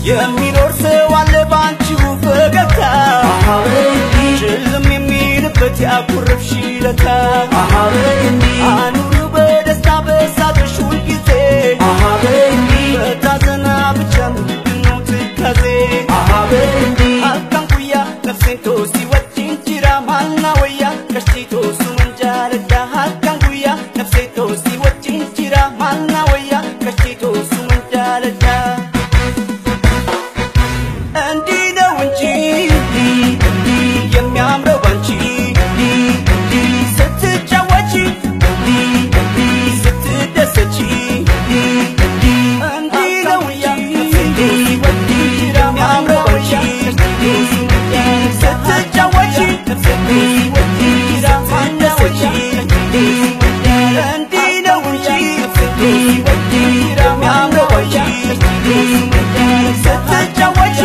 የሚኖር ሰው አለ ባንቺው ፈገግታ ጭልም የሚልበት ያኩርፍሽ ለታ አኑሪው በደስታ በሳቅሽ ሁልጊዜ በታዘና ብቻ ምንድነው ትካዜ አካንኩያ ነፍሴን ቶሲ ወጪን ጅራ ማልና ወያ ከሽቲቶ ሱመንጃለዳ አካንኩያ ነፍሴን ቶሲ ወጪን ጅራ ማልና ወያ ከሽቲቶ ሱመንጃለዳ የሚያምረው ባንቺ ስትጫወቺ ስትደሰቺ እንዲህ ነው የሚያምረው ባንቺ ስትጫወቺ ስትደሰቺ እንዲህ ነው የሚያምረው ባንቺ ስትጫወቺ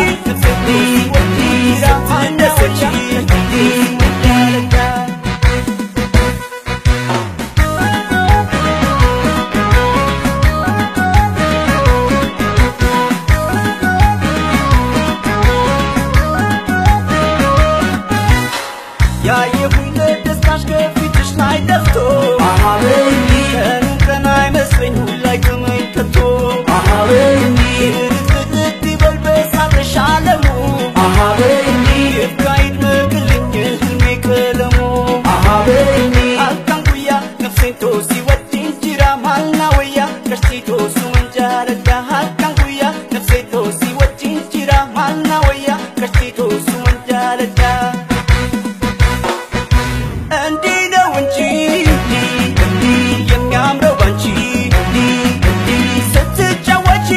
ያየሁኝ ደስታሽ ከፊትሽ ላይ ደፍቶ ቀኑ ቀን አይመስለኝ ሁላይ ተመኝከቶ ርትርት ይበል በሳቅሽ ዓለሙ ይብቃይት መግልኝ ህልሜ ቀለሙ አካንኩያ ነፍሴን ቶሲ ወጪን ጅራ ማልና ወያ ከሽቲቶ ሱመንጃለዳ አካንኩያ ነፍሴን ቶሲ ወጪን ጅራ ማልና ወያ ከሽቲቶ ሱመንጃለዳ እንዲህ ነው እንጂ የሚያምረው ባንቺ ስትጫወቺ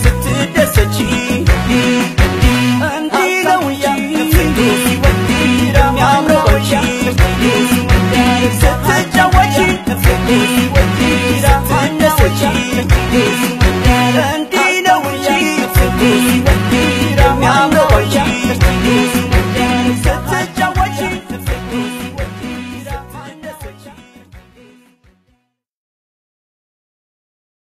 ስትደሰቺ እንዲህ ነው እንጂ የሚያምረው ባንቺ ስትጫወቺ ስትደሰቺ